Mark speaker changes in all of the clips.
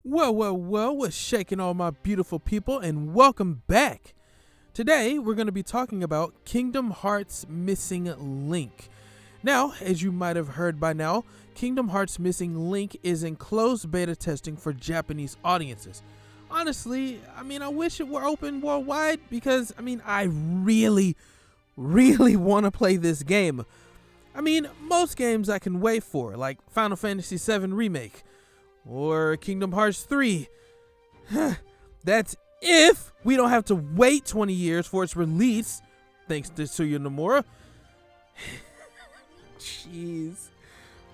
Speaker 1: Well, what's shaking all my beautiful people, and welcome back. Today, we're going to be talking about Kingdom Hearts Missing Link. Now, as you might have heard by now, Kingdom Hearts Missing Link is in closed beta testing for Japanese audiences. Honestly, I wish it were open worldwide because, I really want to play this game. Most games I can wait for, like Final Fantasy VII Remake or Kingdom Hearts 3. That's if we don't have to wait 20 years for its release, thanks to Tetsuya Nomura. Jeez.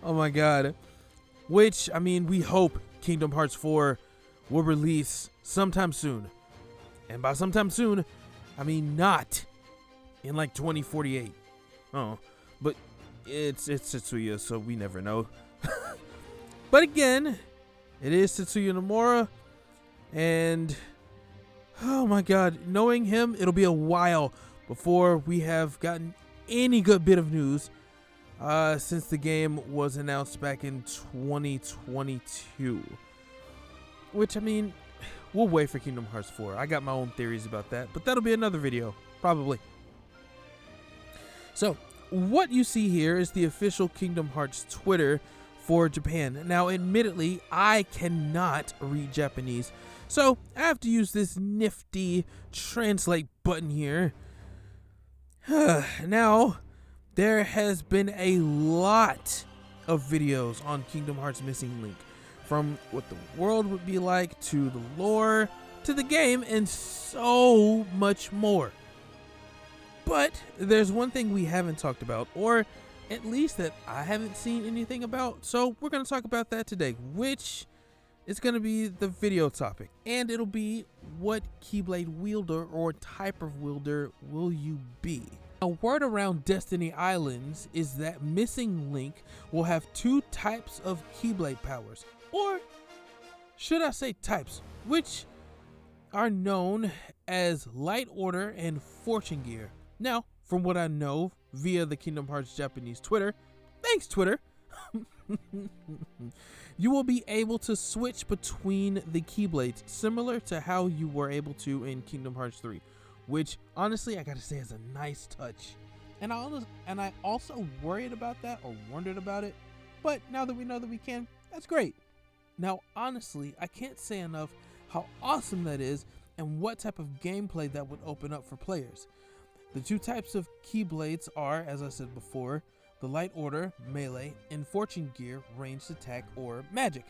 Speaker 1: Oh my god. Which, we hope Kingdom Hearts 4 will release sometime soon. And by sometime soon, not in like 2048. Oh, but it's Tetsuya, so we never know. But again, it is Tetsuya Nomura, and oh my god, knowing him, it'll be a while before we have gotten any good bit of news since the game was announced back in 2022. Which, we'll wait for Kingdom Hearts 4. I got my own theories about that, but that'll be another video, probably. So, what you see here is the official Kingdom Hearts Twitter for Japan. Now, admittedly, I cannot read Japanese, so I have to use this nifty translate button here. Now, there has been a lot of videos on Kingdom Hearts Missing Link, from what the world would be like, to the lore, to the game, and so much more. But there's one thing we haven't talked about, or at least that I haven't seen anything about, so we're going to talk about that today, which is going to be the video topic. And it'll be, what Keyblade wielder or type of wielder will you be? A word around Destiny Islands is that Missing Link will have two types of Keyblade powers, or should I say types, which are known as Light Order and Fortune Gear. Now, from what I know via the Kingdom Hearts Japanese Twitter, thanks Twitter, you will be able to switch between the Keyblades, similar to how you were able to in Kingdom Hearts 3, which honestly I gotta say is a nice touch. And I also worried about that, or wondered about it, but now that we know that we can, that's great. Now honestly, I can't say enough how awesome that is and what type of gameplay that would open up for players. The two types of Keyblades are, as I said before, the Light Order, Melee, and Fortune Gear, Ranged Attack, or Magic.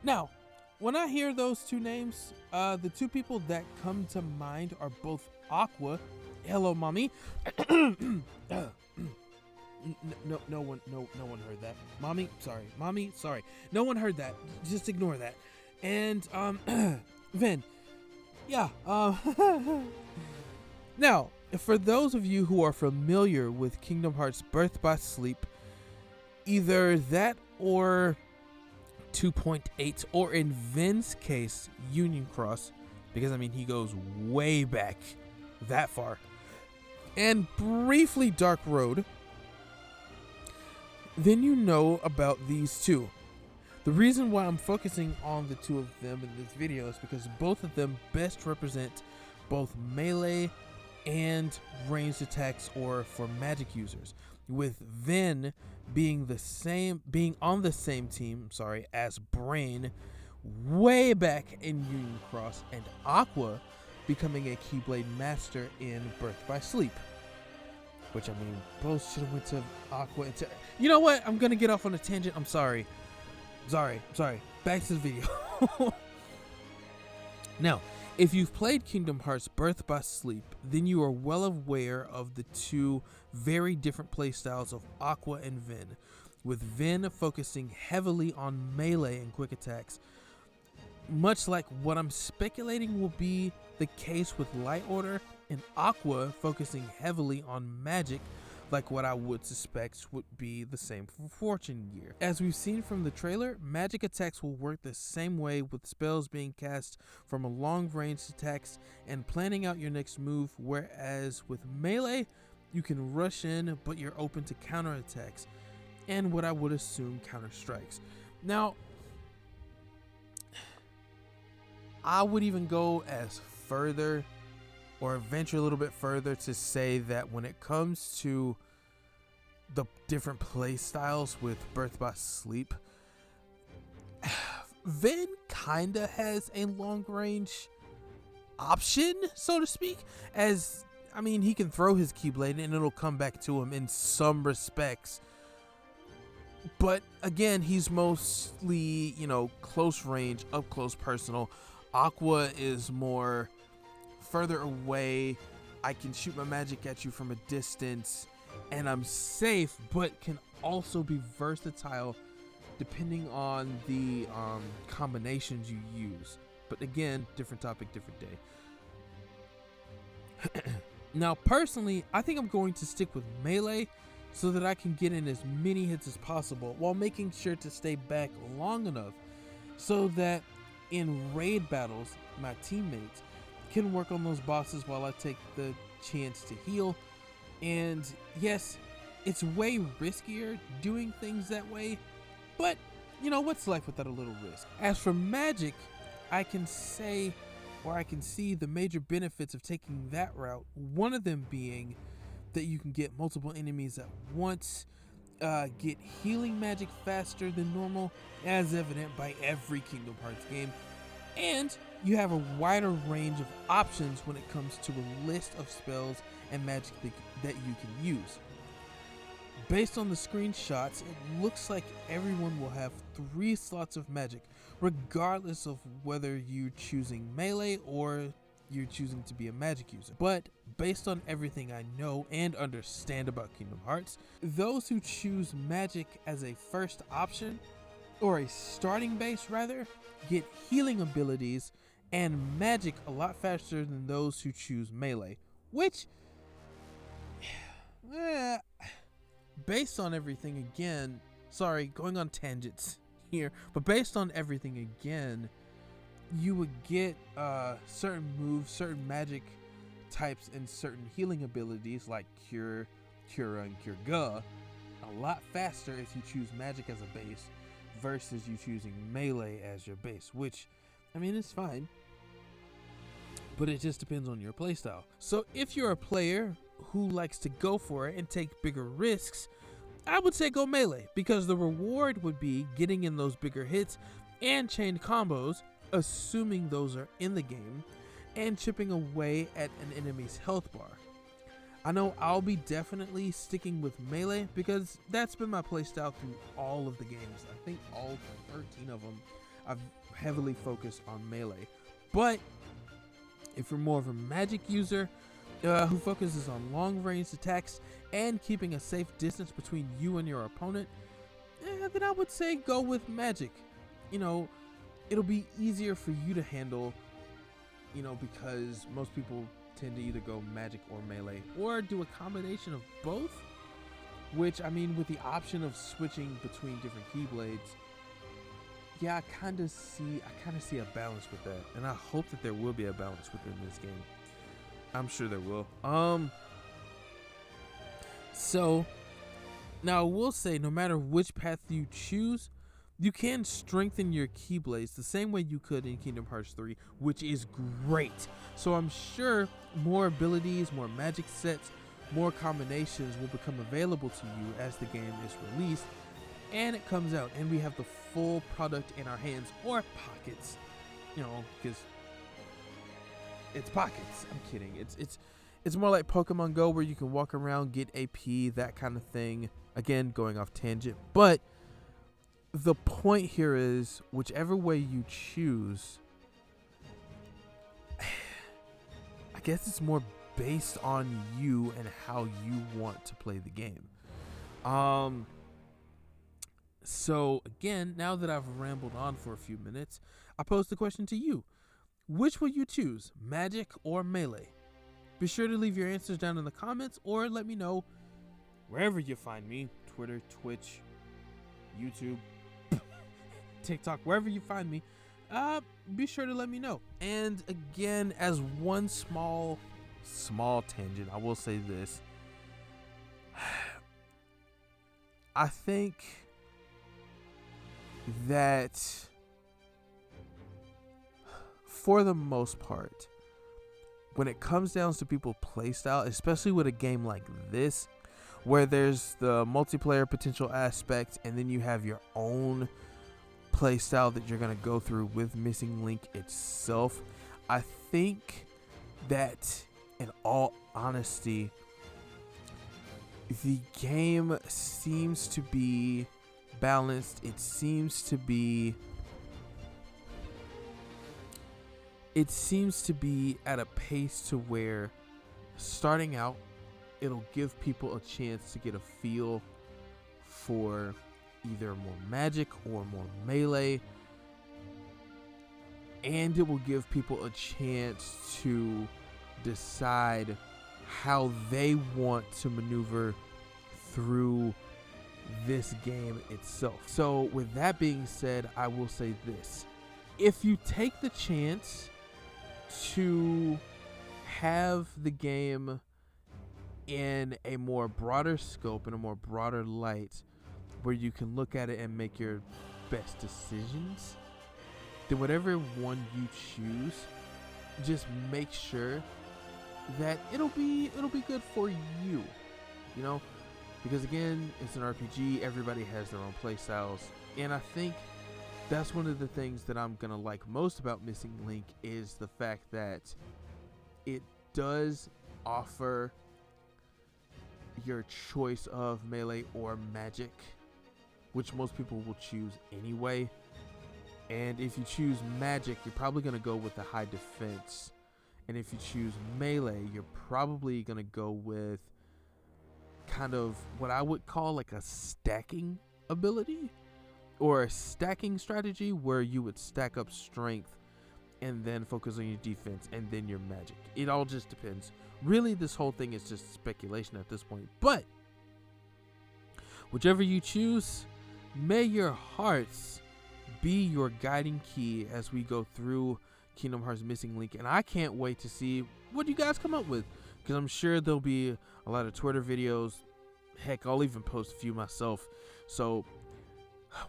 Speaker 1: Now, when I hear those two names, the two people that come to mind are both Aqua, hello mommy, no one heard that. Mommy, sorry, no one heard that, just ignore that. And, Vin, yeah, now, for those of you who are familiar with Kingdom Hearts Birth by Sleep, either that or 2.8, or in Vin's case, Union Cross, because he goes way back that far, and briefly Dark Road, then you know about these two. The reason why I'm focusing on the two of them in this video is because both of them best represent both melee and ranged attacks, or for magic users, with Vin being on the same team as Brain way back in Union Cross, and Aqua becoming a Keyblade master in Birth by Sleep, which both should have went to Aqua and you know what, I'm gonna get off on a tangent, I'm sorry, back to the video. Now, if you've played Kingdom Hearts Birth by Sleep, then you are well aware of the two very different playstyles of Aqua and Vin, with Vin focusing heavily on melee and quick attacks, much like what I'm speculating will be the case with Light Order, and Aqua focusing heavily on magic, like what I would suspect would be the same for Fortune Gear. As we've seen from the trailer, magic attacks will work the same way, with spells being cast from a long range attacks and planning out your next move, whereas with melee, you can rush in, but you're open to counter attacks, and what I would assume counter strikes. Now, I would even go as further, or venture a little bit further, to say that when it comes to the different play styles with Birth by Sleep, Vin kinda has a long range option, so to speak, as I mean, he can throw his Keyblade and it'll come back to him in some respects. But again, he's mostly, close range, up close, personal. Aqua is more further away. I can shoot my magic at you from a distance and I'm safe, but can also be versatile depending on the combinations you use. But again, different topic, different day. Now, personally, I think I'm going to stick with melee so that I can get in as many hits as possible while making sure to stay back long enough so that in raid battles, my teammates can work on those bosses while I take the chance to heal. And yes, it's way riskier doing things that way, but what's life without a little risk? As for magic, I can say, or I can see the major benefits of taking that route. One of them being that you can get multiple enemies at once, get healing magic faster than normal, as evident by every Kingdom Hearts game, and you have a wider range of options when it comes to a list of spells and magic that you can use. Based on the screenshots, it looks like everyone will have 3 slots of magic, regardless of whether you're choosing melee or you're choosing to be a magic user. But based on everything I know and understand about Kingdom Hearts, those who choose magic as a first option, or a starting base rather, get healing abilities and magic a lot faster than those who choose melee, which based on everything again, sorry, going on tangents here, but based on everything again, you would get certain moves, certain magic types, and certain healing abilities like Cure, Cura, and Cure Ga a lot faster if you choose magic as a base versus you choosing melee as your base, which, I mean, it's fine, but it just depends on your playstyle. So if you're a player who likes to go for it and take bigger risks, I would say go melee, because the reward would be getting in those bigger hits and chained combos, assuming those are in the game, and chipping away at an enemy's health bar. I know I'll be definitely sticking with melee because that's been my playstyle through all of the games. I think all 13 of them I've heavily focused on melee. But if you're more of a magic user who focuses on long range attacks and keeping a safe distance between you and your opponent, then I would say go with magic. It'll be easier for you to handle, because most people tend to either go magic or melee, or do a combination of both, which, I mean, with the option of switching between different keyblades, yeah, I kind of see a balance with that, and I hope that there will be a balance within this game. I'm sure there will. So now I will say, no matter which path you choose, you can strengthen your Keyblades the same way you could in Kingdom Hearts 3, which is great. So I'm sure more abilities, more magic sets, more combinations will become available to you as the game is released and it comes out, and we have the full product in our hands or pockets, because it's pockets. I'm kidding. It's more like Pokemon Go, where you can walk around, get AP, that kind of thing. Again, going off tangent, but the point here is, whichever way you choose, I guess it's more based on you and how you want to play the game. So again, now that I've rambled on for a few minutes, I pose the question to you. Which will you choose, magic or melee? Be sure to leave your answers down in the comments, or let me know wherever you find me, Twitter, Twitch, YouTube, TikTok, wherever you find me. Be sure to let me know. And again, as one small tangent, I will say this. I think that for the most part, when it comes down to people playstyle, especially with a game like this, where there's the multiplayer potential aspect, and then you have your own playstyle that you're going to go through with Missing Link itself, I think that, in all honesty, the game seems to be balanced. It seems to be at a pace to where, starting out, it'll give people a chance to get a feel for either more magic or more melee, and it will give people a chance to decide how they want to maneuver through this game itself. So with that being said, I will say this: if you take the chance to have the game in a more broader scope, in a more broader light, where you can look at it and make your best decisions, then whatever one you choose, just make sure that it'll be good for you, you know, because again, it's an RPG. Everybody has their own play styles, and I think that's one of the things that I'm gonna like most about Missing Link, is the fact that it does offer your choice of melee or magic, which most people will choose anyway. And if you choose magic, you're probably going to go with the high defense. And if you choose melee, you're probably going to go with kind of what I would call like a stacking ability, or a stacking strategy, where you would stack up strength and then focus on your defense and then your magic. It all just depends. Really, this whole thing is just speculation at this point. But whichever you choose, may your hearts be your guiding key as we go through Kingdom Hearts Missing Link. And I can't wait to see what you guys come up with, because I'm sure there'll be a lot of Twitter videos. Heck, I'll even post a few myself. So,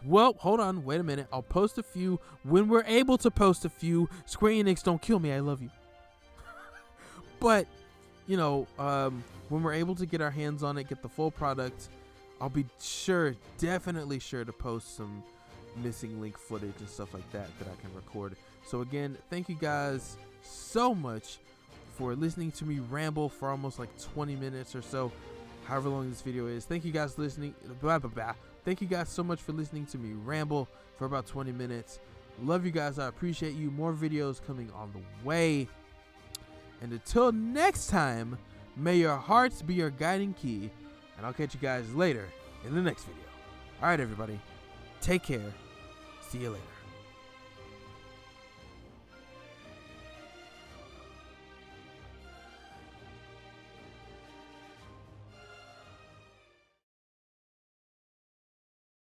Speaker 1: well, hold on, wait a minute. I'll post a few when we're able to post a few. Square Enix, don't kill me, I love you. But, you know, when we're able to get our hands on it, get the full product, I'll be definitely sure to post some Missing Link footage and stuff like that I can record. So again, thank you guys so much for listening to me ramble for almost like 20 minutes or so, however long this video is. Thank you guys listening. Thank you guys so much for listening to me ramble for about 20 minutes. Love you guys. I appreciate you. More videos coming on the way. And until next time, may your hearts be your guiding key. And I'll catch you guys later in the next video. All right, everybody. Take care. See you later.